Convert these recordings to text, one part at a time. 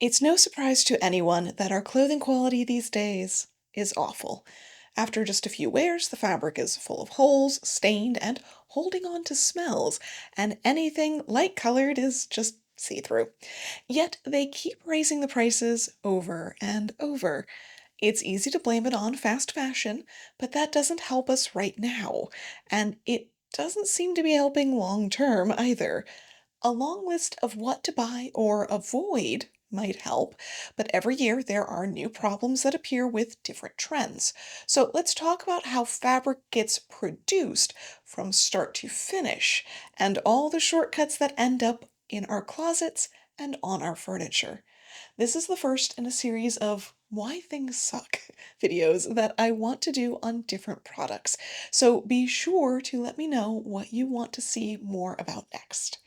It's no surprise to anyone that our clothing quality these days is awful. After just a few wears, the fabric is full of holes, stained, and holding on to smells, and anything light-colored is just see-through. Yet they keep raising the prices over and over. It's easy to blame it on fast fashion, but that doesn't help us right now, and it doesn't seem to be helping long term either. A long list of what to buy or avoid might help, but every year there are new problems that appear with different trends. So let's talk about how fabric gets produced from start to finish and all the shortcuts that end up in our closets and on our furniture. This is the first in a series of Why Things Suck videos that I want to do on different products. So be sure to let me know what you want to see more about next.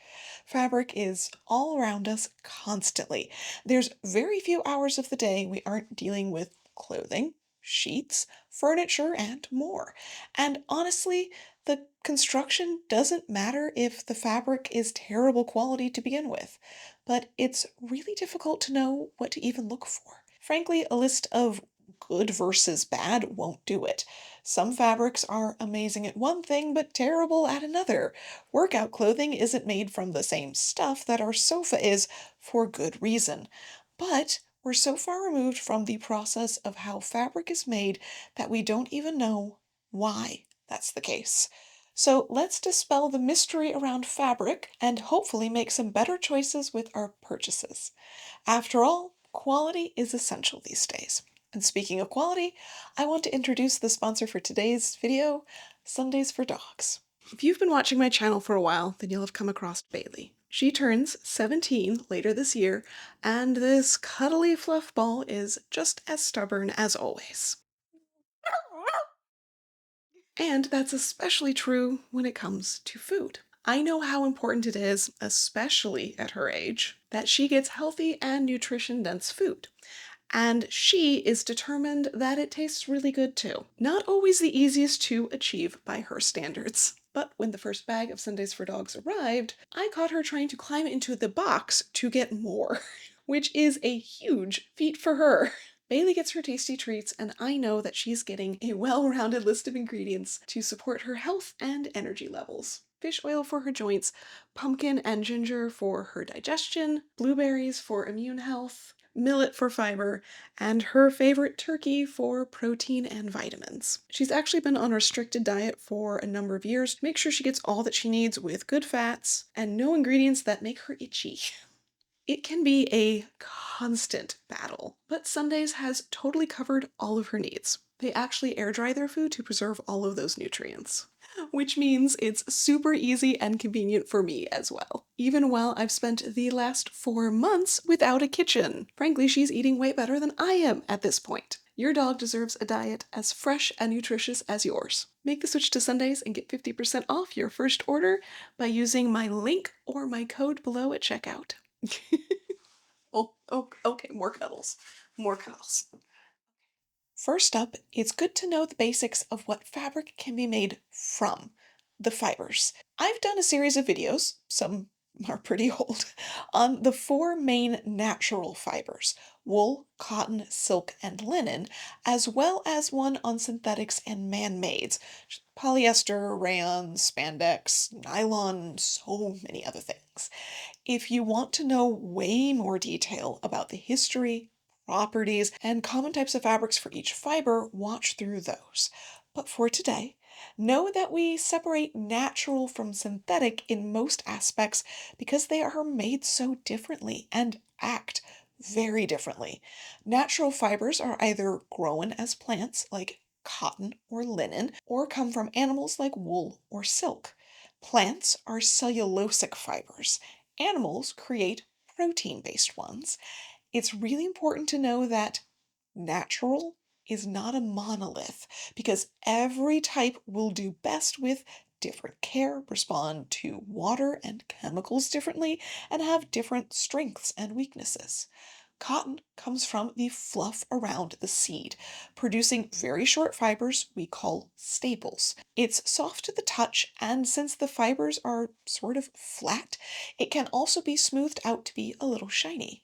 Fabric is all around us constantly. There's very few hours of the day we aren't dealing with clothing, sheets, furniture, and more. And honestly, the construction doesn't matter if the fabric is terrible quality to begin with, but it's really difficult to know what to even look for. Frankly, a list of good versus bad won't do it. Some fabrics are amazing at one thing but terrible at another. Workout clothing isn't made from the same stuff that our sofa is for good reason. But we're so far removed from the process of how fabric is made that we don't even know why that's the case. So let's dispel the mystery around fabric and hopefully make some better choices with our purchases. After all, quality is essential these days. And speaking of quality, I want to introduce the sponsor for today's video, Sundays for Dogs. If you've been watching my channel for a while, then you'll have come across Bailey. She turns 17 later this year, and this cuddly fluff ball is just as stubborn as always. And that's especially true when it comes to food. I know how important it is, especially at her age, that she gets healthy and nutrition-dense food. And she is determined that it tastes really good too. Not always the easiest to achieve by her standards. But when the first bag of Sundays for Dogs arrived, I caught her trying to climb into the box to get more, which is a huge feat for her. Bailey gets her tasty treats, and I know that she's getting a well-rounded list of ingredients to support her health and energy levels. Fish oil for her joints, pumpkin and ginger for her digestion, blueberries for immune health, millet for fiber, and her favorite turkey for protein and vitamins. She's actually been on a restricted diet for a number of years to make sure she gets all that she needs with good fats and no ingredients that make her itchy. It can be a constant battle, but Sundays has totally covered all of her needs. They actually air dry their food to preserve all of those nutrients, which means it's super easy and convenient for me as well, even while I've spent the last 4 months without a kitchen. Frankly, she's eating way better than I am at this point. Your dog deserves a diet as fresh and nutritious as yours. Make the switch to Sundays and get 50% off your first order by using my link or my code below at checkout. Oh, okay, more cuddles. More cuddles. First up, it's good to know the basics of what fabric can be made from, the fibers. I've done a series of videos, some are pretty old, on the 4 main natural fibers: wool, cotton, silk, and linen, as well as one on synthetics and man-mades: polyester, rayon, spandex, nylon, so many other things. If you want to know way more detail about the history, properties, and common types of fabrics for each fiber, watch through those. But for today, know that we separate natural from synthetic in most aspects because they are made so differently and act very differently. Natural fibers are either grown as plants, like cotton or linen, or come from animals like wool or silk. Plants are cellulosic fibers. Animals create protein-based ones. It's really important to know that natural is not a monolith because every type will do best with different care, respond to water and chemicals differently, and have different strengths and weaknesses. Cotton comes from the fluff around the seed, producing very short fibers we call staples. It's soft to the touch, and since the fibers are sort of flat, it can also be smoothed out to be a little shiny.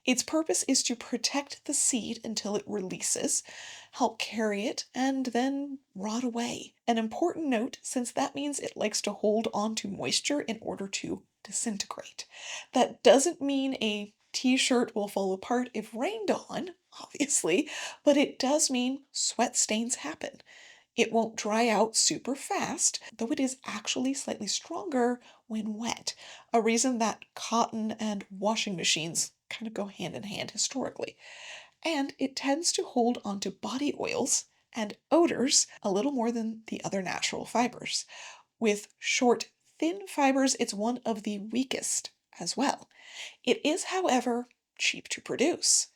Its purpose is to protect the seed until it releases, help carry it, and then rot away. An important note, since that means it likes to hold on to moisture in order to disintegrate. That doesn't mean a t-shirt will fall apart if rained on, obviously, but it does mean sweat stains happen. It won't dry out super fast, though it is actually slightly stronger when wet, a reason that cotton and washing machines kind of go hand in hand historically. And it tends to hold onto body oils and odors a little more than the other natural fibers. With short, thin fibers, it's one of the weakest as well. It is, however, cheap to produce.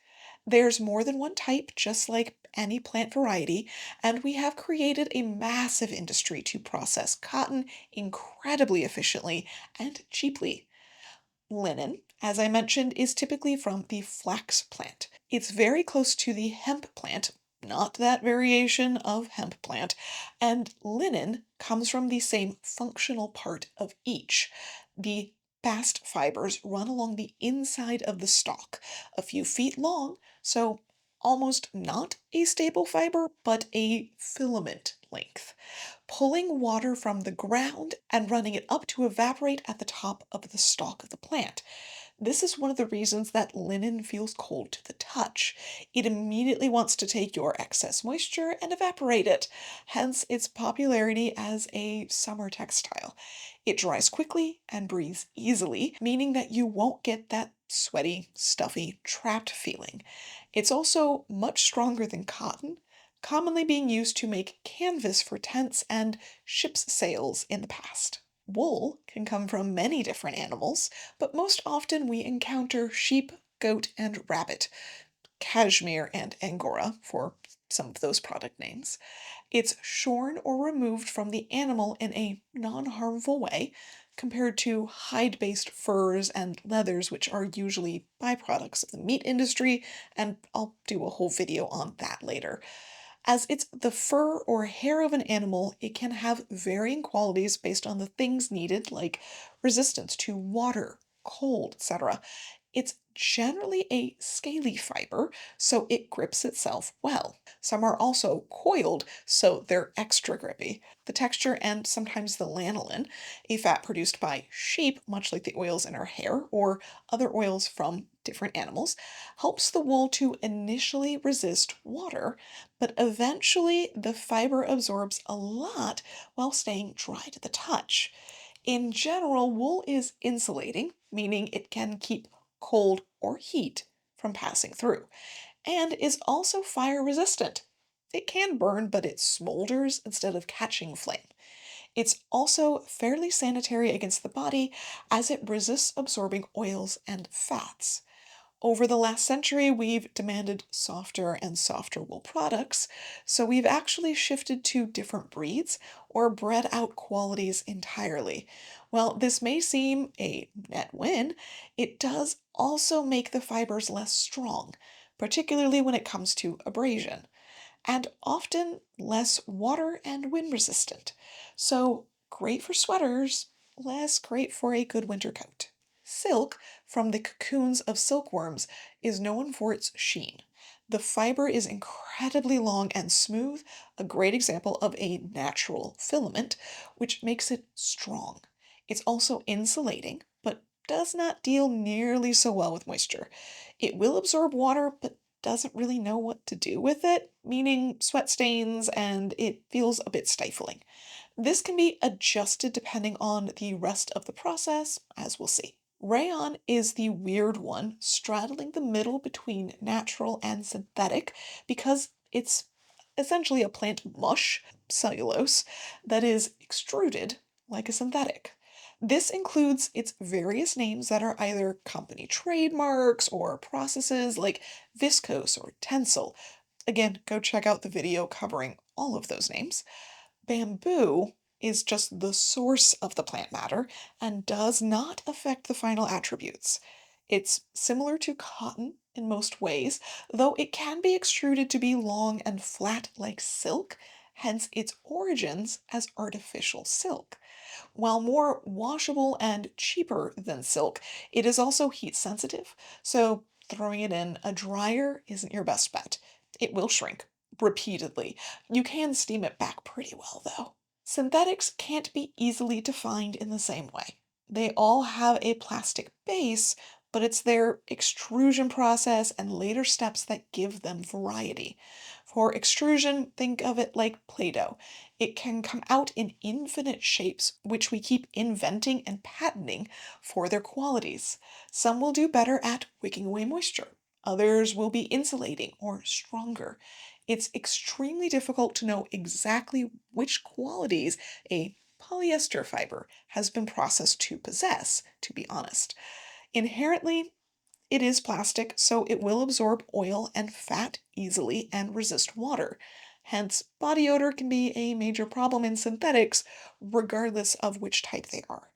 There's more than one type, just like any plant variety, and we have created a massive industry to process cotton incredibly efficiently and cheaply. Linen, as I mentioned, is typically from the flax plant. It's very close to the hemp plant, not that variation of hemp plant, and linen comes from the same functional part of each. The bast fibers run along the inside of the stalk, a few feet long, so almost not a staple fiber, but a filament length, pulling water from the ground and running it up to evaporate at the top of the stalk of the plant. This is one of the reasons that linen feels cold to the touch. It immediately wants to take your excess moisture and evaporate it, hence its popularity as a summer textile. It dries quickly and breathes easily, meaning that you won't get that sweaty, stuffy, trapped feeling. It's also much stronger than cotton, commonly being used to make canvas for tents and ships' sails in the past. Wool can come from many different animals, but most often we encounter sheep, goat, and rabbit, cashmere and angora for some of those product names. It's shorn or removed from the animal in a non harmful way, compared to hide based furs and leathers, which are usually byproducts of the meat industry, and I'll do a whole video on that later. As it's the fur or hair of an animal, it can have varying qualities based on the things needed, like resistance to water, cold, etc. It's generally a scaly fiber, so it grips itself well. Some are also coiled, so they're extra grippy. The texture and sometimes the lanolin, a fat produced by sheep, much like the oils in our hair or other oils from different animals, helps the wool to initially resist water, but eventually the fiber absorbs a lot while staying dry to the touch. In general, wool is insulating, meaning it can keep cold or heat from passing through, and is also fire resistant. It can burn, but it smolders instead of catching flame. It's also fairly sanitary against the body as it resists absorbing oils and fats. Over the last century, we've demanded softer and softer wool products, so we've actually shifted to different breeds or bred out qualities entirely. While this may seem a net win, it does also make the fibers less strong, particularly when it comes to abrasion, and often less water and wind resistant. So, great for sweaters, less great for a good winter coat. Silk from the cocoons of silkworms is known for its sheen. The fiber is incredibly long and smooth, a great example of a natural filament, which makes it strong. It's also insulating, but does not deal nearly so well with moisture. It will absorb water, but doesn't really know what to do with it, meaning sweat stains, and it feels a bit stifling. This can be adjusted depending on the rest of the process, as we'll see. Rayon is the weird one, straddling the middle between natural and synthetic because it's essentially a plant mush, cellulose, that is extruded like a synthetic. This includes its various names that are either company trademarks or processes like viscose or tensile. Again, go check out the video covering all of those names. Bamboo is just the source of the plant matter and does not affect the final attributes. It's similar to cotton in most ways, though it can be extruded to be long and flat like silk, hence its origins as artificial silk. While more washable and cheaper than silk, it is also heat sensitive, so throwing it in a dryer isn't your best bet. It will shrink repeatedly. You can steam it back pretty well, though. Synthetics can't be easily defined in the same way. They all have a plastic base, but it's their extrusion process and later steps that give them variety. For extrusion, think of it like Play Doh. It can come out in infinite shapes, which we keep inventing and patenting for their qualities. Some will do better at wicking away moisture, others will be insulating or stronger. It's extremely difficult to know exactly which qualities a polyester fiber has been processed to possess, to be honest. Inherently, it is plastic, so it will absorb oil and fat easily and resist water. Hence, body odor can be a major problem in synthetics, regardless of which type they are,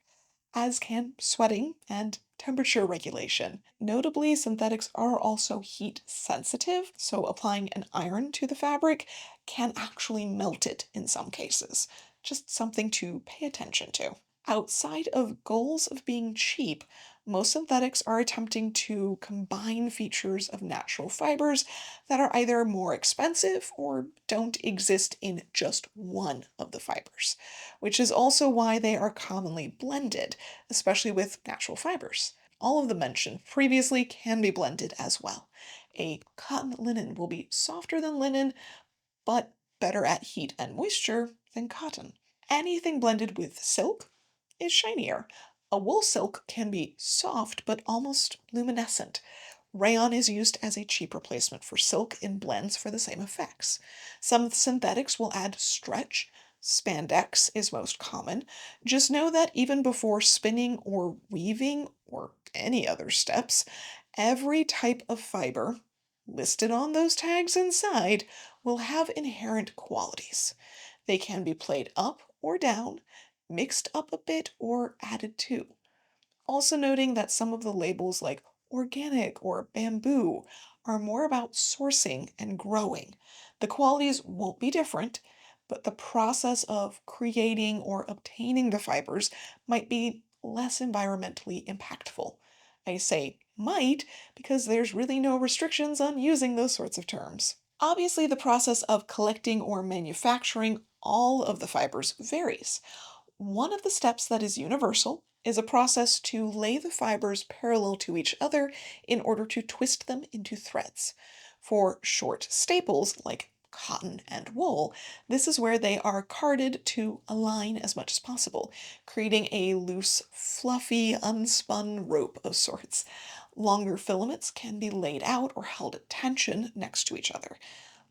as can sweating and temperature regulation. Notably, synthetics are also heat sensitive, so applying an iron to the fabric can actually melt it in some cases. Just something to pay attention to. Outside of goals of being cheap, most synthetics are attempting to combine features of natural fibers that are either more expensive or don't exist in just one of the fibers, which is also why they are commonly blended, especially with natural fibers. All of the mentioned previously can be blended as well. A cotton linen will be softer than linen, but better at heat and moisture than cotton. Anything blended with silk is shinier. A wool silk can be soft but almost luminescent. Rayon is used as a cheap replacement for silk in blends for the same effects. Some synthetics will add stretch. Spandex is most common. Just know that even before spinning or weaving or any other steps, every type of fiber listed on those tags inside will have inherent qualities. They can be played up or down, mixed up a bit, or added to. Also noting that some of the labels like organic or bamboo are more about sourcing and growing. The qualities won't be different, but the process of creating or obtaining the fibers might be less environmentally impactful. I say might because there's really no restrictions on using those sorts of terms. Obviously, the process of collecting or manufacturing all of the fibers varies. One of the steps that is universal is a process to lay the fibers parallel to each other in order to twist them into threads. For short staples like cotton and wool, this is where they are carded to align as much as possible, creating a loose, fluffy, unspun rope of sorts. Longer filaments can be laid out or held at tension next to each other.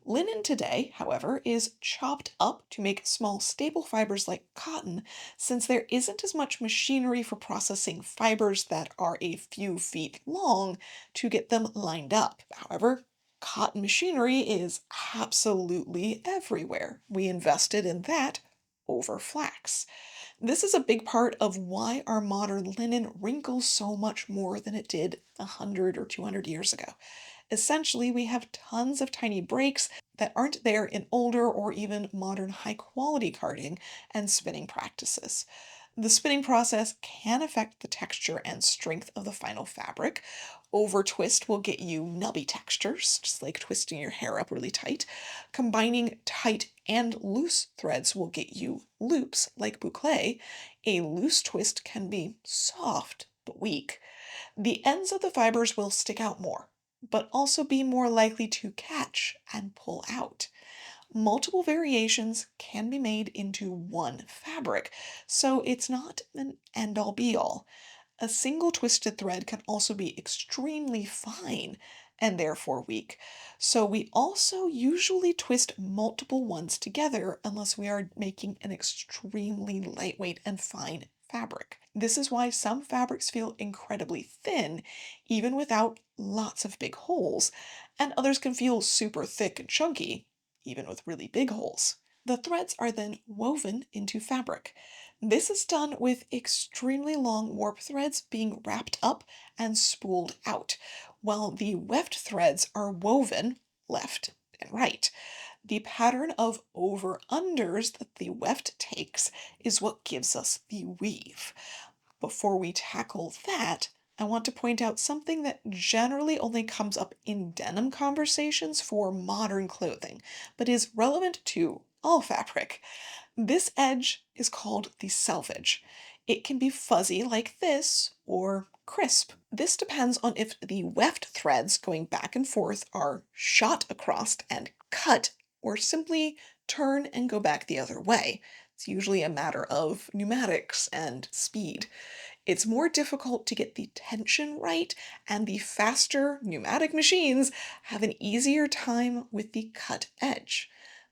Linen today, however, is chopped up to make small staple fibers like cotton, since there isn't as much machinery for processing fibers that are a few feet long to get them lined up. However, cotton machinery is absolutely everywhere. We invested in that over flax. This is a big part of why our modern linen wrinkles so much more than it did 100 or 200 years ago. Essentially, we have tons of tiny breaks that aren't there in older or even modern high quality carding and spinning practices. The spinning process can affect the texture and strength of the final fabric. Over twist will get you nubby textures, just like twisting your hair up really tight. Combining tight and loose threads will get you loops, like boucle. A loose twist can be soft but weak. The ends of the fibers will stick out more, but also be more likely to catch and pull out. Multiple variations can be made into one fabric, so it's not an end all be all. A single twisted thread can also be extremely fine and therefore weak, so we also usually twist multiple ones together unless we are making an extremely lightweight and fine fabric. This is why some fabrics feel incredibly thin, even without lots of big holes, and others can feel super thick and chunky, even with really big holes. The threads are then woven into fabric. This is done with extremely long warp threads being wrapped up and spooled out, while the weft threads are woven left and right. The pattern of over-unders that the weft takes is what gives us the weave. Before we tackle that, I want to point out something that generally only comes up in denim conversations for modern clothing, but is relevant to all fabric. This edge is called the selvage. It can be fuzzy like this or crisp. This depends on if the weft threads going back and forth are shot across and cut or simply turn and go back the other way. It's usually a matter of pneumatics and speed. It's more difficult to get the tension right, and the faster pneumatic machines have an easier time with the cut edge.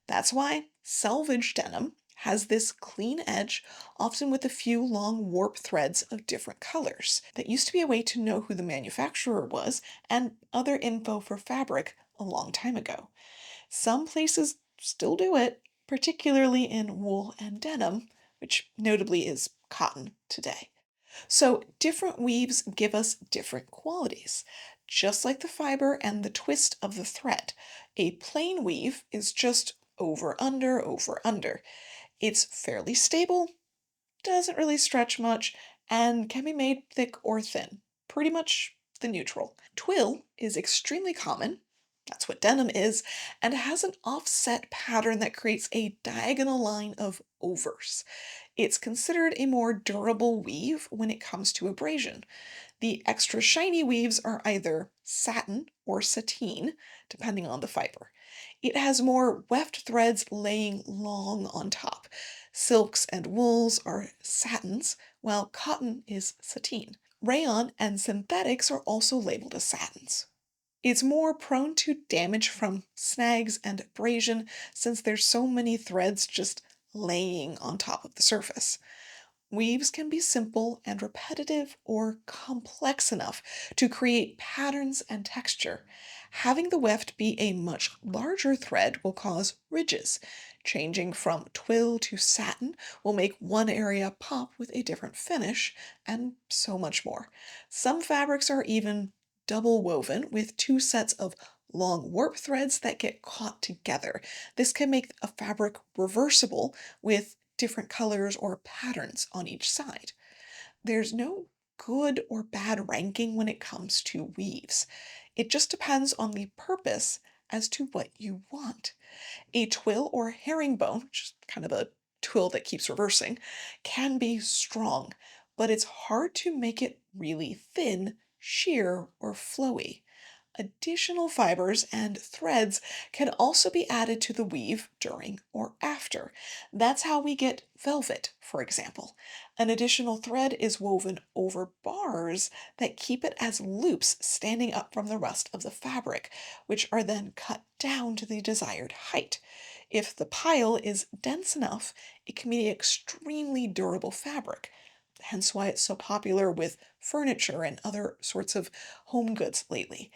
That's why selvage denim has this clean edge, often with a few long warp threads of different colors. That used to be a way to know who the manufacturer was and other info for fabric a long time ago. Some places still do it, particularly in wool and denim, which notably is cotton today. So, different weaves give us different qualities, just like the fiber and the twist of the thread. A plain weave is just over, under. It's fairly stable, doesn't really stretch much, and can be made thick or thin, pretty much the neutral. Twill is extremely common. That's what denim is, and has an offset pattern that creates a diagonal line of overs. It's considered a more durable weave when it comes to abrasion. The extra shiny weaves are either satin or sateen, depending on the fiber. It has more weft threads laying long on top. Silks and wools are satins, while cotton is sateen. Rayon and synthetics are also labeled as satins. It's more prone to damage from snags and abrasion since there's so many threads just laying on top of the surface. Weaves can be simple and repetitive or complex enough to create patterns and texture. Having the weft be a much larger thread will cause ridges. Changing from twill to satin will make one area pop with a different finish, and so much more. Some fabrics are even double woven with two sets of long warp threads that get caught together. This can make a fabric reversible with different colors or patterns on each side. There's no good or bad ranking when it comes to weaves. It just depends on the purpose as to what you want. A twill or herringbone, which is kind of a twill that keeps reversing, can be strong, but it's hard to make it really thin, sheer, or flowy. Additional fibers and threads can also be added to the weave during or after. That's how we get velvet, for example. An additional thread is woven over bars that keep it as loops standing up from the rest of the fabric, which are then cut down to the desired height. If the pile is dense enough, it can be extremely durable fabric. Hence why it's so popular with furniture and other sorts of home goods lately.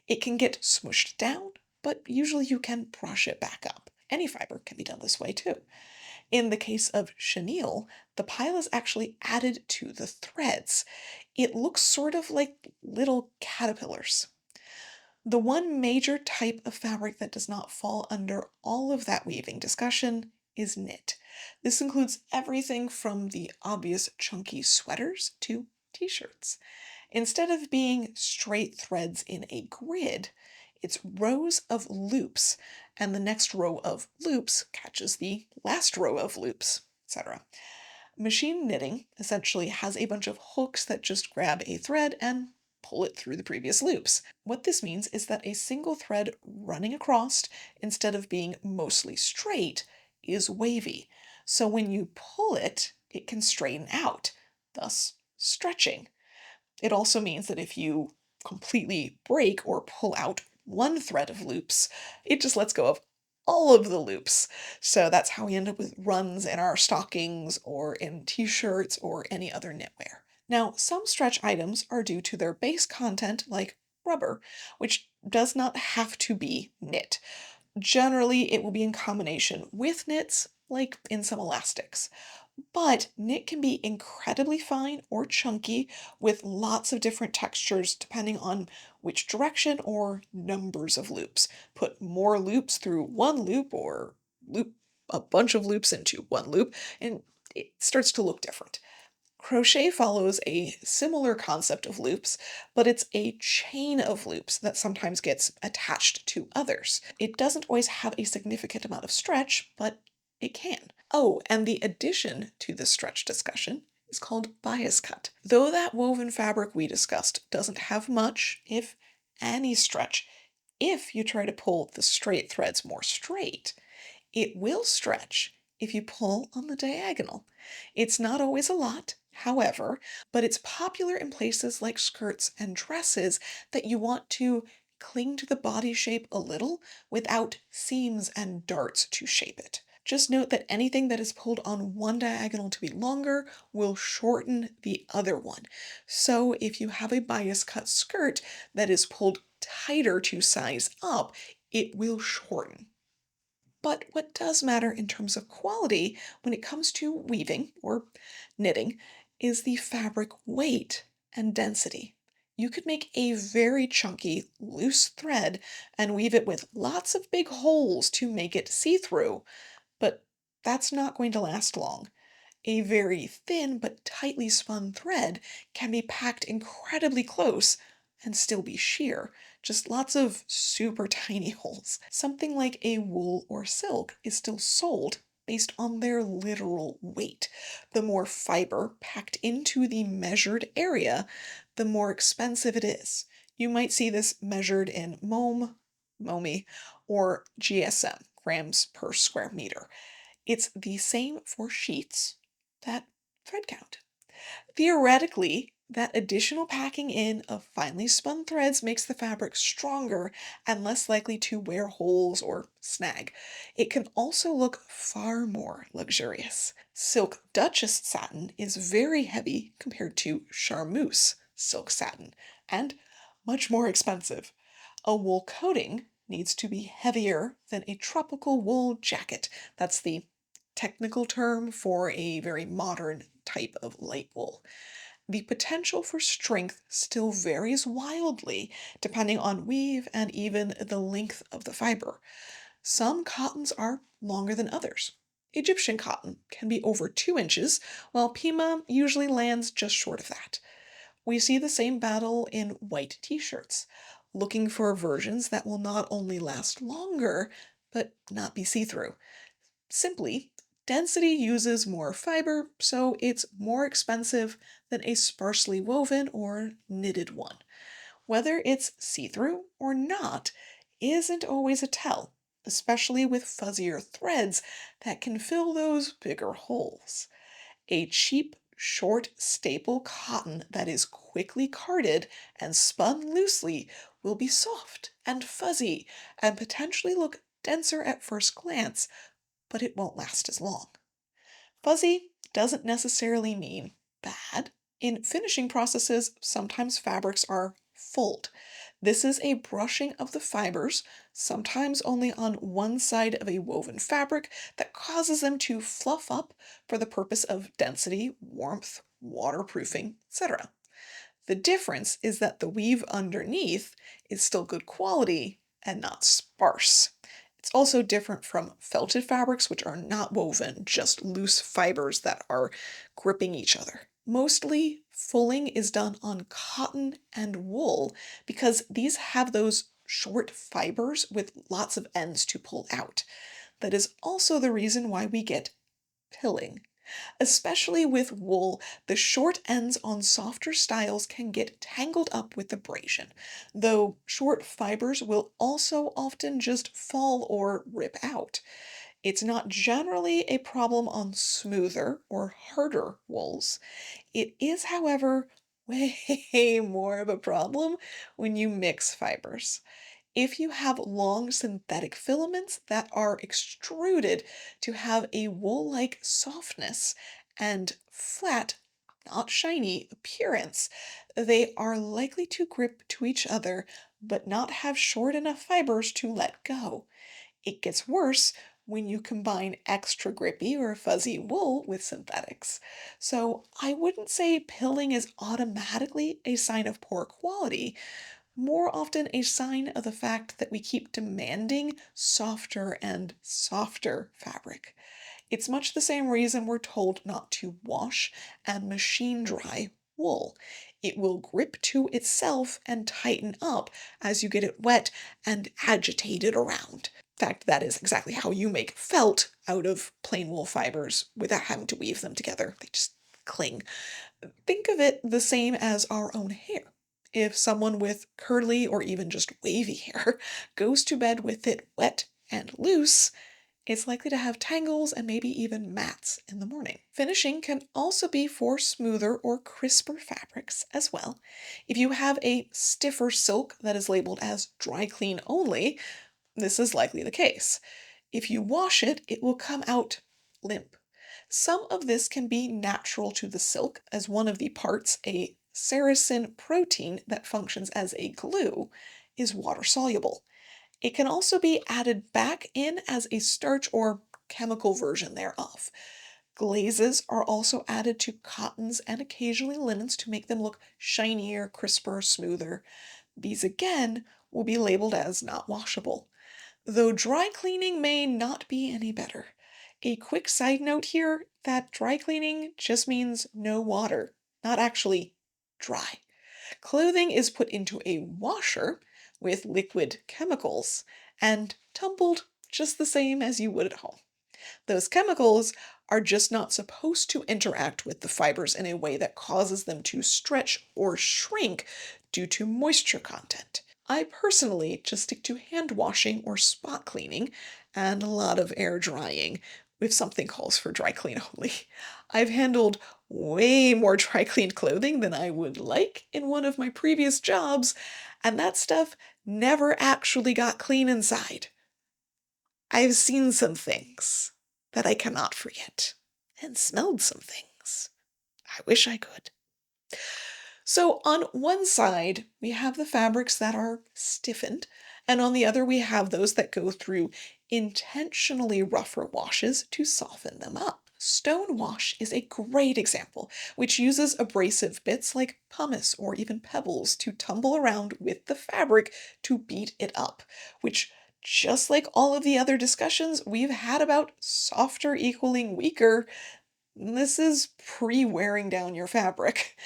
It can get smushed down, but usually you can brush it back up. Any fiber can be done this way too. In the case of chenille, the pile is actually added to the threads. It looks sort of like little caterpillars. The one major type of fabric that does not fall under all of that weaving discussion is knit. This includes everything from the obvious chunky sweaters to t-shirts. Instead of being straight threads in a grid, it's rows of loops, and the next row of loops catches the last row of loops, etc. Machine knitting essentially has a bunch of hooks that just grab a thread and pull it through the previous loops. What this means is that a single thread running across, instead of being mostly straight, is wavy. So when you pull it, it can straighten out, thus stretching. It also means that if you completely break or pull out one thread of loops, it just lets go of all of the loops. So that's how we end up with runs in our stockings or in t-shirts or any other knitwear. Now, some stretch items are due to their base content like rubber, which does not have to be knit. Generally, it will be in combination with knits, like in some elastics. But knit can be incredibly fine or chunky with lots of different textures depending on which direction or numbers of loops. Put more loops through one loop or loop a bunch of loops into one loop, and it starts to look different. Crochet follows a similar concept of loops, but it's a chain of loops that sometimes gets attached to others. It doesn't always have a significant amount of stretch, but it can. Oh, and the addition to the stretch discussion is called bias cut. Though that woven fabric we discussed doesn't have much, if any stretch, if you try to pull the straight threads more straight, it will stretch if you pull on the diagonal. It's not always a lot, however, but it's popular in places like skirts and dresses that you want to cling to the body shape a little without seams and darts to shape it. Just note that anything that is pulled on one diagonal to be longer will shorten the other one. So if you have a bias cut skirt that is pulled tighter to size up, it will shorten. But what does matter in terms of quality when it comes to weaving or knitting is the fabric weight and density. You could make a very chunky, loose thread and weave it with lots of big holes to make it see-through, but that's not going to last long. A very thin but tightly spun thread can be packed incredibly close and still be sheer, just lots of super tiny holes. Something like a wool or silk is still sold based on their literal weight. The more fiber packed into the measured area, the more expensive it is. You might see this measured in momi, or GSM, grams per square meter. It's the same for sheets, that thread count. Theoretically, that additional packing in of finely spun threads makes the fabric stronger and less likely to wear holes or snag. It can also look far more luxurious. Silk Duchess satin is very heavy compared to charmeuse silk satin, and much more expensive. A wool coating needs to be heavier than a tropical wool jacket. That's the technical term for a very modern type of light wool. The potential for strength still varies wildly depending on weave and even the length of the fiber. Some cottons are longer than others. Egyptian cotton can be over 2 inches, while Pima usually lands just short of that. We see the same battle in white t-shirts, looking for versions that will not only last longer, but not be see-through. Simply, density uses more fiber, so it's more expensive than a sparsely woven or knitted one. Whether it's see-through or not isn't always a tell, especially with fuzzier threads that can fill those bigger holes. A cheap, short staple cotton that is quickly carded and spun loosely will be soft and fuzzy and potentially look denser at first glance, but it won't last as long. Fuzzy doesn't necessarily mean bad. In finishing processes, sometimes fabrics are fulled. This is a brushing of the fibers, sometimes only on one side of a woven fabric, that causes them to fluff up for the purpose of density, warmth, waterproofing, etc. The difference is that the weave underneath is still good quality and not sparse. It's also different from felted fabrics, which are not woven, just loose fibers that are gripping each other. Mostly, fulling is done on cotton and wool because these have those short fibers with lots of ends to pull out. That is also the reason why we get pilling. Especially with wool, the short ends on softer styles can get tangled up with abrasion, though short fibers will also often just fall or rip out. It's not generally a problem on smoother or harder wools. It is, however, way more of a problem when you mix fibers. If you have long synthetic filaments that are extruded to have a wool-like softness and flat, not shiny appearance, they are likely to grip to each other but not have short enough fibers to let go. It gets worse when you combine extra grippy or fuzzy wool with synthetics. So I wouldn't say pilling is automatically a sign of poor quality, more often a sign of the fact that we keep demanding softer and softer fabric. It's much the same reason we're told not to wash and machine dry wool. It will grip to itself and tighten up as you get it wet and agitate it around. In fact, that is exactly how you make felt out of plain wool fibers without having to weave them together. They just cling. Think of it the same as our own hair. If someone with curly or even just wavy hair goes to bed with it wet and loose, it's likely to have tangles and maybe even mats in the morning. Finishing can also be for smoother or crisper fabrics as well. If you have a stiffer silk that is labeled as dry clean only, this is likely the case. If you wash it, it will come out limp. Some of this can be natural to the silk, as one of the parts, a sericin protein that functions as a glue, is water soluble. It can also be added back in as a starch or chemical version thereof. Glazes are also added to cottons and occasionally linens to make them look shinier, crisper, smoother. These again will be labeled as not washable, though dry cleaning may not be any better. A quick side note here that dry cleaning just means no water, not actually dry. Clothing is put into a washer with liquid chemicals and tumbled just the same as you would at home. Those chemicals are just not supposed to interact with the fibers in a way that causes them to stretch or shrink due to moisture content. I personally just stick to hand washing or spot cleaning and a lot of air drying if something calls for dry clean only. I've handled way more dry cleaned clothing than I would like in one of my previous jobs, and that stuff never actually got clean inside. I've seen some things that I cannot forget, and smelled some things. I wish I could. So on one side, we have the fabrics that are stiffened, and on the other, we have those that go through intentionally rougher washes to soften them up. Stone wash is a great example, which uses abrasive bits like pumice or even pebbles to tumble around with the fabric to beat it up, which, just like all of the other discussions we've had about softer equaling weaker, this is pre-wearing down your fabric.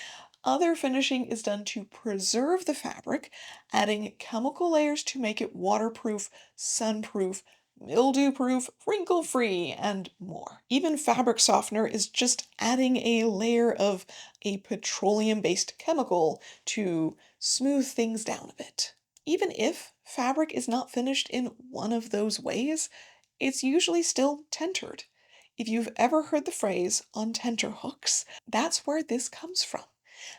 Other finishing is done to preserve the fabric, adding chemical layers to make it waterproof, sunproof, mildew-proof, wrinkle-free, and more. Even fabric softener is just adding a layer of a petroleum-based chemical to smooth things down a bit. Even if fabric is not finished in one of those ways, it's usually still tentered. If you've ever heard the phrase on tenter hooks, that's where this comes from.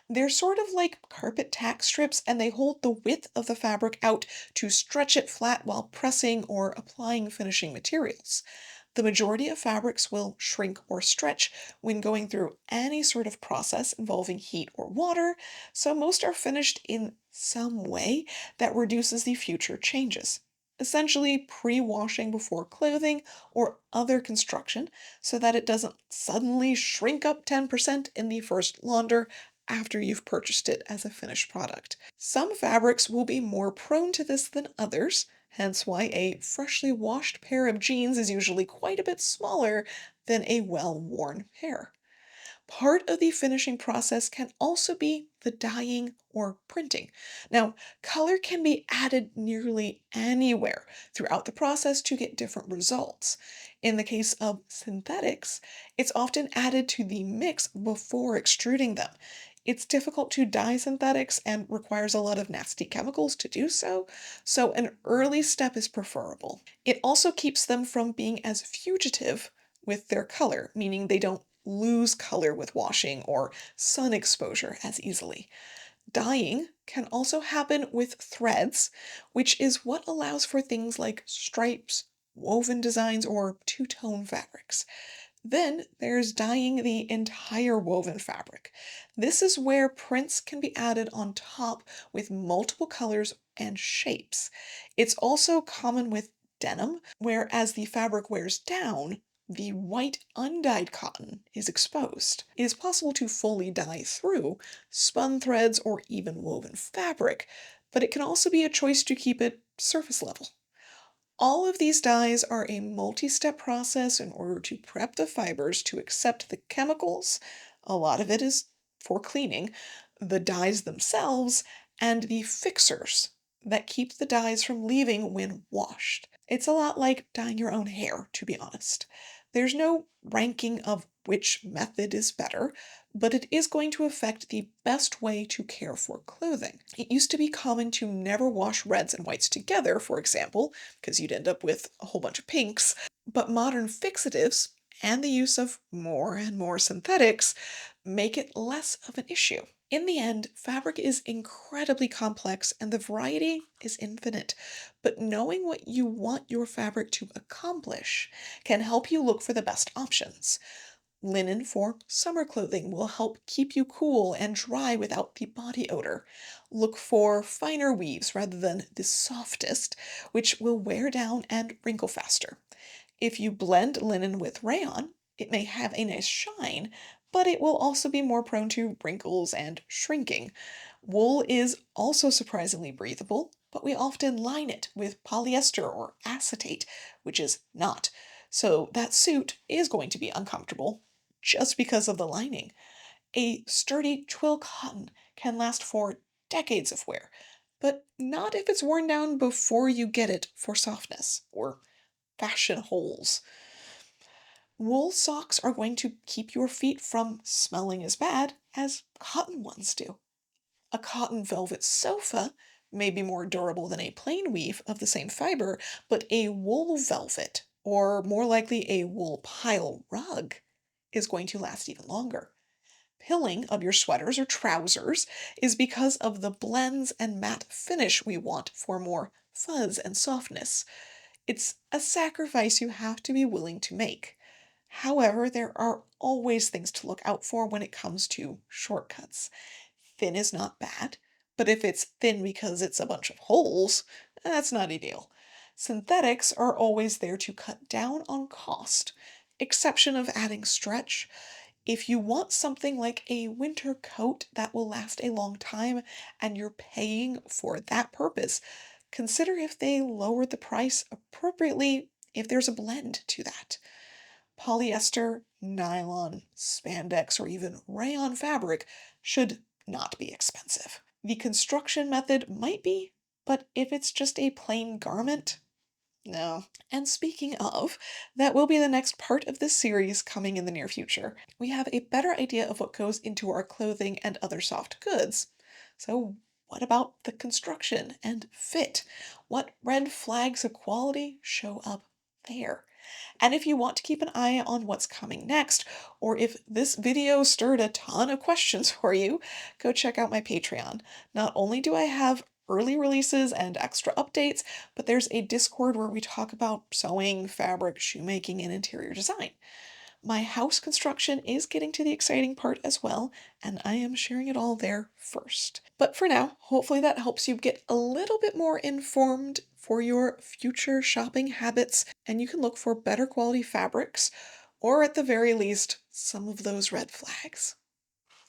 They're sort of like carpet tack strips, and they hold the width of the fabric out to stretch it flat while pressing or applying finishing materials. The majority of fabrics will shrink or stretch when going through any sort of process involving heat or water, so most are finished in some way that reduces the future changes. Essentially, pre-washing before clothing or other construction so that it doesn't suddenly shrink up 10% in the first launder after you've purchased it as a finished product. Some fabrics will be more prone to this than others, hence why a freshly washed pair of jeans is usually quite a bit smaller than a well-worn pair. Part of the finishing process can also be the dyeing or printing. Now, color can be added nearly anywhere throughout the process to get different results. In the case of synthetics, it's often added to the mix before extruding them. It's difficult to dye synthetics and requires a lot of nasty chemicals to do so, so an early step is preferable. It also keeps them from being as fugitive with their color, meaning they don't lose color with washing or sun exposure as easily. Dyeing can also happen with threads, which is what allows for things like stripes, woven designs, or two-tone fabrics. Then there's dyeing the entire woven fabric. This is where prints can be added on top with multiple colors and shapes. It's also common with denim, where as the fabric wears down, the white undyed cotton is exposed. It is possible to fully dye through spun threads or even woven fabric, but it can also be a choice to keep it surface level. All of these dyes are a multi-step process in order to prep the fibers to accept the chemicals. A lot of it is for cleaning, the dyes themselves, and the fixers that keep the dyes from leaving when washed. It's a lot like dyeing your own hair, to be honest. There's no ranking of which method is better, but it is going to affect the best way to care for clothing. It used to be common to never wash reds and whites together, for example, because you'd end up with a whole bunch of pinks, but modern fixatives and the use of more and more synthetics make it less of an issue. In the end, fabric is incredibly complex and the variety is infinite, but knowing what you want your fabric to accomplish can help you look for the best options. Linen for summer clothing will help keep you cool and dry without the body odor. Look for finer weaves rather than the softest, which will wear down and wrinkle faster. If you blend linen with rayon, it may have a nice shine, but it will also be more prone to wrinkles and shrinking. Wool is also surprisingly breathable, but we often line it with polyester or acetate, which is not. So that suit is going to be uncomfortable just because of the lining. A sturdy twill cotton can last for decades of wear, but not if it's worn down before you get it for softness or fashion holes. Wool socks are going to keep your feet from smelling as bad as cotton ones do. A cotton velvet sofa may be more durable than a plain weave of the same fiber, but a wool velvet, or more likely a wool pile rug, is going to last even longer. Pilling of your sweaters or trousers is because of the blends and matte finish we want for more fuzz and softness. It's a sacrifice you have to be willing to make. However, there are always things to look out for when it comes to shortcuts. Thin is not bad, but if it's thin because it's a bunch of holes, that's not ideal. Synthetics are always there to cut down on cost, exception of adding stretch. If you want something like a winter coat that will last a long time and you're paying for that purpose, consider if they lower the price appropriately if there's a blend to that. Polyester, nylon, spandex, or even rayon fabric should not be expensive. The construction method might be, but if it's just a plain garment, no. And speaking of, that will be the next part of this series coming in the near future. We have a better idea of what goes into our clothing and other soft goods. So, what about the construction and fit? What red flags of quality show up there? And if you want to keep an eye on what's coming next, or if this video stirred a ton of questions for you, go check out my Patreon. Not only do I have early releases and extra updates, but there's a Discord where we talk about sewing, fabric, shoemaking, and interior design. My house construction is getting to the exciting part as well, and I am sharing it all there first. But for now, hopefully that helps you get a little bit more informed for your future shopping habits, and you can look for better quality fabrics, or at the very least, some of those red flags.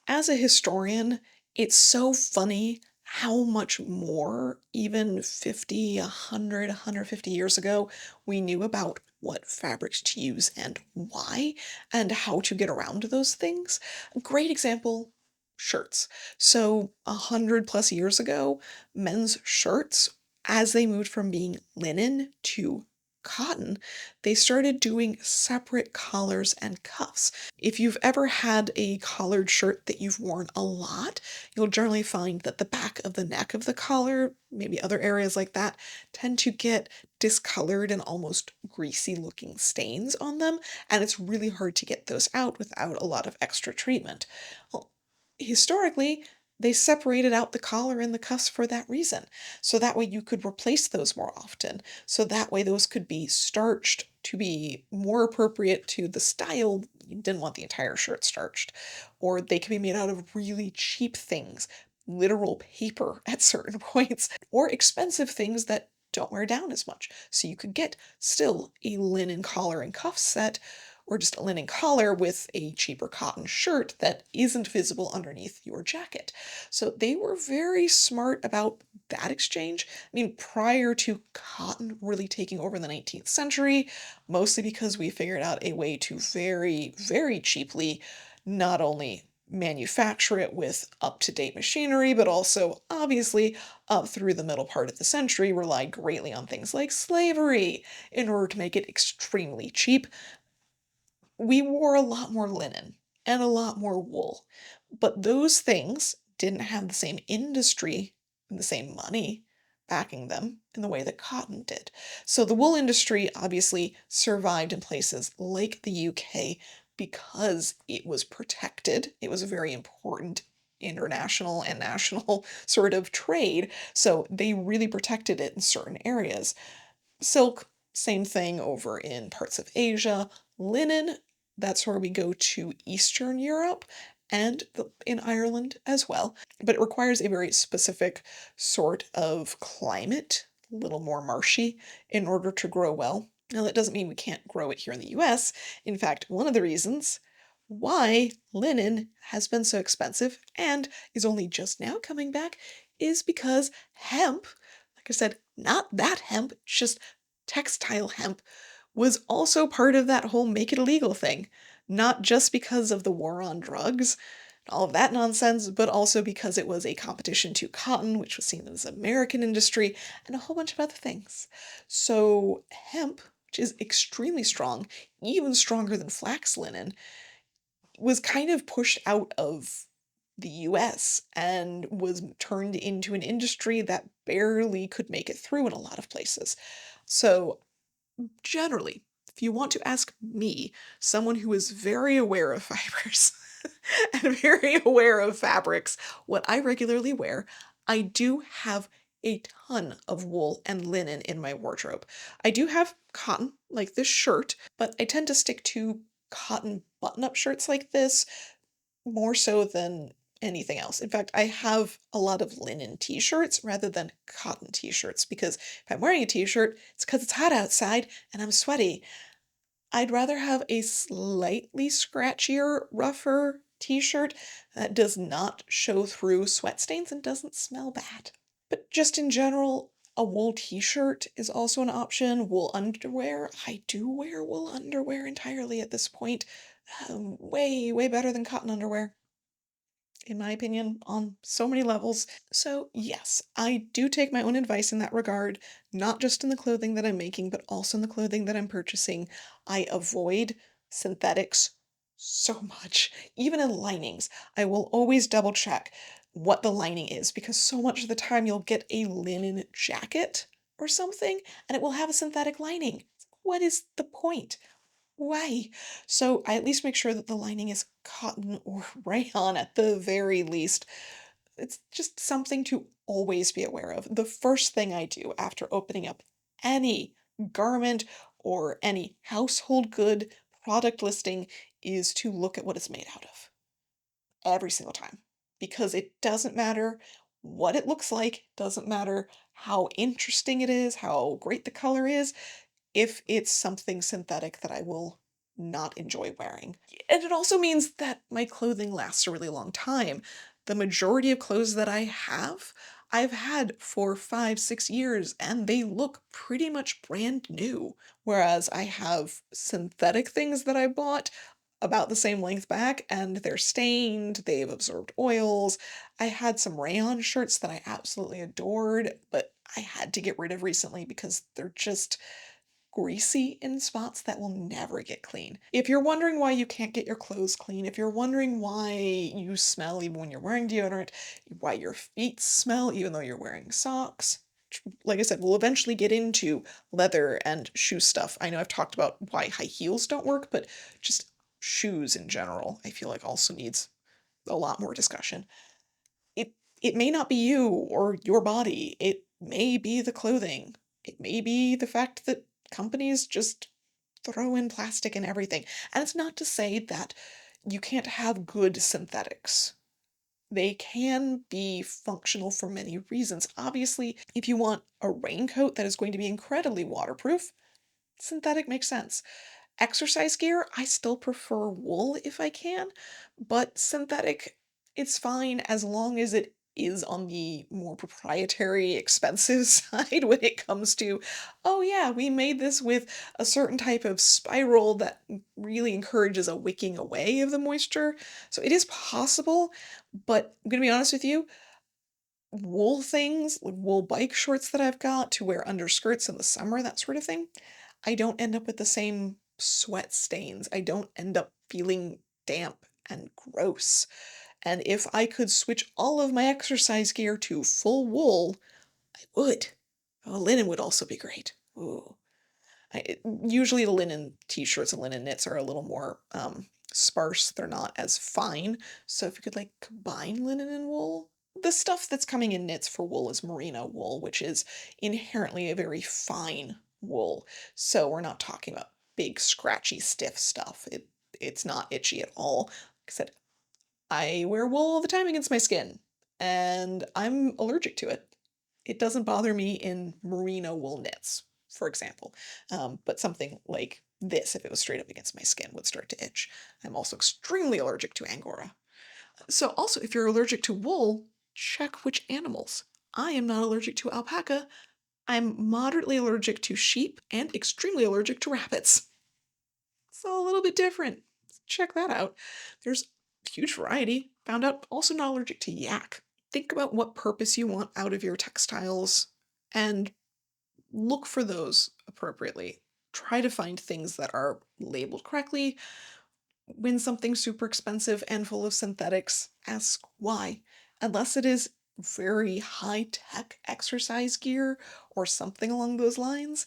As a historian, it's so funny how much more, even 50, 100, 150 years ago, we knew about what fabrics to use and why, and how to get around those things. A great example, shirts. So, 100 plus years ago, men's shirts, as they moved from being linen to cotton, they started doing separate collars and cuffs. If you've ever had a collared shirt that you've worn a lot, you'll generally find that the back of the neck of the collar, maybe other areas like that, tend to get discolored and almost greasy looking stains on them, and it's really hard to get those out without a lot of extra treatment. Well, historically, they separated out the collar and the cuffs for that reason, so that way you could replace those more often, so that way those could be starched to be more appropriate to the style. You didn't want the entire shirt starched. Or they could be made out of really cheap things, literal paper at certain points, or expensive things that don't wear down as much. So you could get still a linen collar and cuff set or just a linen collar with a cheaper cotton shirt that isn't visible underneath your jacket. So they were very smart about that exchange. I mean, prior to cotton really taking over in the 19th century, mostly because we figured out a way to very, very cheaply not only manufacture it with up-to-date machinery, but also, obviously, up through the middle part of the century, relied greatly on things like slavery in order to make it extremely cheap. We wore a lot more linen and a lot more wool, but those things didn't have the same industry and the same money backing them in the way that cotton did. So the wool industry obviously survived in places like the UK because it was protected. It was a very important international and national sort of trade, so they really protected it in certain areas. Silk, same thing over in parts of Asia. Linen, that's where we go to Eastern Europe and in Ireland as well. But it requires a very specific sort of climate, a little more marshy, in order to grow well. Now, that doesn't mean we can't grow it here in the US. In fact, one of the reasons why linen has been so expensive and is only just now coming back is because hemp, like I said, not that hemp, just textile hemp, was also part of that whole make it illegal thing. Not just because of the war on drugs, all of that nonsense, but also because it was a competition to cotton, which was seen as American industry, and a whole bunch of other things. So hemp, which is extremely strong, even stronger than flax linen, was kind of pushed out of the US and was turned into an industry that barely could make it through in a lot of places. So, generally, if you want to ask me, someone who is very aware of fibers and very aware of fabrics, what I regularly wear, I do have a ton of wool and linen in my wardrobe. I do have cotton, like this shirt, but I tend to stick to cotton button-up shirts like this more so than anything else. In fact, I have a lot of linen t-shirts rather than cotton t-shirts because if I'm wearing a t-shirt, it's because it's hot outside and I'm sweaty. I'd rather have a slightly scratchier, rougher t-shirt that does not show through sweat stains and doesn't smell bad. But just in general, a wool t-shirt is also an option. Wool underwear, I do wear wool underwear entirely at this point. Way, way better than cotton underwear in my opinion, on so many levels. So, yes, I do take my own advice in that regard, not just in the clothing that I'm making, but also in the clothing that I'm purchasing. I avoid synthetics so much. Even in linings, I will always double check what the lining is because so much of the time you'll get a linen jacket or something and it will have a synthetic lining. What is the point? Why? So I at least make sure that the lining is cotton or rayon at the very least. It's just something to always be aware of. The first thing I do after opening up any garment or any household good product listing is to look at what it's made out of every single time. Because it doesn't matter what it looks like, doesn't matter how interesting it is, how great the color is, if it's something synthetic that I will not enjoy wearing. And it also means that my clothing lasts a really long time. The majority of clothes that I have, I've had for 5, 6 years, and they look pretty much brand new. Whereas I have synthetic things that I bought about the same length back, and they're stained, they've absorbed oils. I had some rayon shirts that I absolutely adored, but I had to get rid of recently because they're just greasy in spots that will never get clean. If you're wondering why you can't get your clothes clean, if you're wondering why you smell even when you're wearing deodorant, why your feet smell even though you're wearing socks, like I said, we'll eventually get into leather and shoe stuff. I know I've talked about why high heels don't work, but just shoes in general, I feel like also needs a lot more discussion. It it may not be you or your body. It may be the clothing. It may be the fact that companies just throw in plastic and everything. And it's not to say that you can't have good synthetics. They can be functional for many reasons. Obviously, if you want a raincoat that is going to be incredibly waterproof, synthetic makes sense. Exercise gear, I still prefer wool if I can, but synthetic, it's fine as long as it is on the more proprietary, expensive side when it comes to, oh yeah, we made this with a certain type of spiral that really encourages a wicking away of the moisture. So it is possible, but I'm gonna be honest with you, wool things, like wool bike shorts that I've got to wear under skirts in the summer, that sort of thing, I don't end up with the same sweat stains. I don't end up feeling damp and gross. And if I could switch all of my exercise gear to full wool, I would. Oh, linen would also be great. Ooh. Usually the linen t-shirts and linen knits are a little more sparse. They're not as fine. So if you could like combine linen and wool, the stuff that's coming in knits for wool is merino wool, which is inherently a very fine wool. So we're not talking about big, scratchy, stiff stuff. It's not itchy at all. Like I said, I wear wool all the time against my skin, and I'm allergic to it. It doesn't bother me in merino wool knits, for example, but something like this, if it was straight up against my skin, would start to itch. I'm also extremely allergic to angora. So also, if you're allergic to wool, check which animals. I am not allergic to alpaca. I'm moderately allergic to sheep and extremely allergic to rabbits. It's all a little bit different. Check that out. There's huge variety. Found out also not allergic to yak. Think about what purpose you want out of your textiles and look for those appropriately. Try to find things that are labeled correctly. When something's super expensive and full of synthetics, ask why. Unless it is very high tech exercise gear or something along those lines,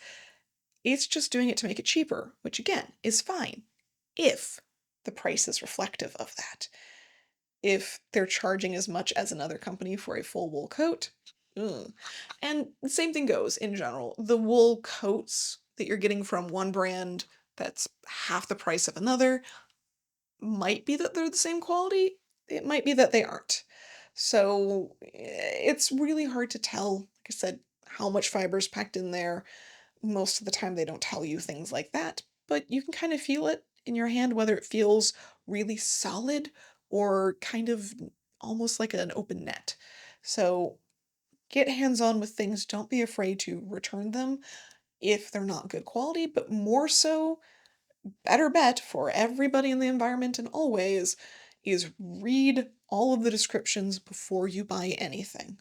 it's just doing it to make it cheaper, which again is fine if the price is reflective of that. If they're charging as much as another company for a full wool coat, ugh. And the same thing goes in general. The wool coats that you're getting from one brand that's half the price of another might be that they're the same quality, it might be that they aren't. So it's really hard to tell, like I said, how much fiber is packed in there. Most of the time, they don't tell you things like that, but you can kind of feel it in your hand, whether it feels really solid or kind of almost like an open net. So get hands on with things. Don't be afraid to return them if they're not good quality, but more so, better bet for everybody in the environment and always is read all of the descriptions before you buy anything.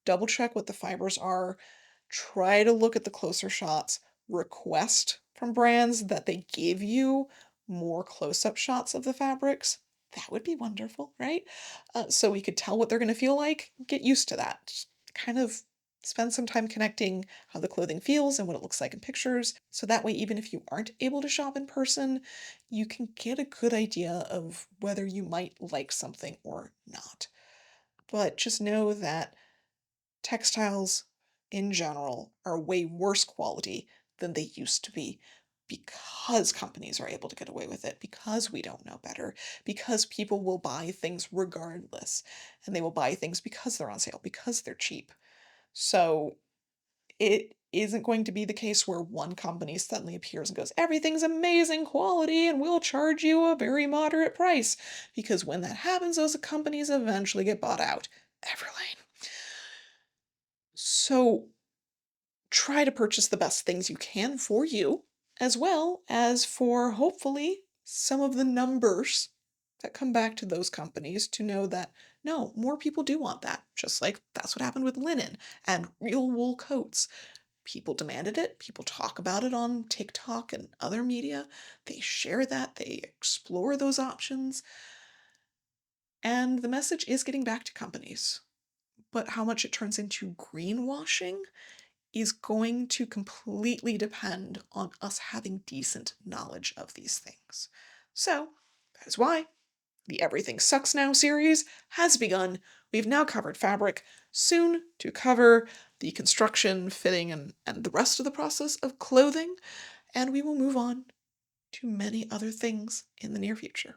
Double check what the fibers are, try to look at the closer shots, request from brands that they give you more close-up shots of the fabrics. That would be wonderful, right? So we could tell what they're going to feel like. Get used to that. Just kind of spend some time connecting how the clothing feels and what it looks like in pictures. So that way, even if you aren't able to shop in person, you can get a good idea of whether you might like something or not. But just know that textiles in general are way worse quality than they used to be because companies are able to get away with it, because we don't know better, because people will buy things regardless, and they will buy things because they're on sale, because they're cheap. So it isn't going to be the case where one company suddenly appears and goes, everything's amazing quality and we'll charge you a very moderate price. Because when that happens, those companies eventually get bought out. Everlane. So try to purchase the best things you can for you, as well as for hopefully some of the numbers that come back to those companies to know that no, more people do want that. Just like that's what happened with linen and real wool coats. People demanded it, people talk about it on TikTok and other media. They share that, they explore those options, and the message is getting back to companies. But how much it turns into greenwashing is going to completely depend on us having decent knowledge of these things. So, that is why the Everything Sucks Now series has begun. We've now covered fabric, soon to cover the construction, fitting, and the rest of the process of clothing, and we will move on to many other things in the near future.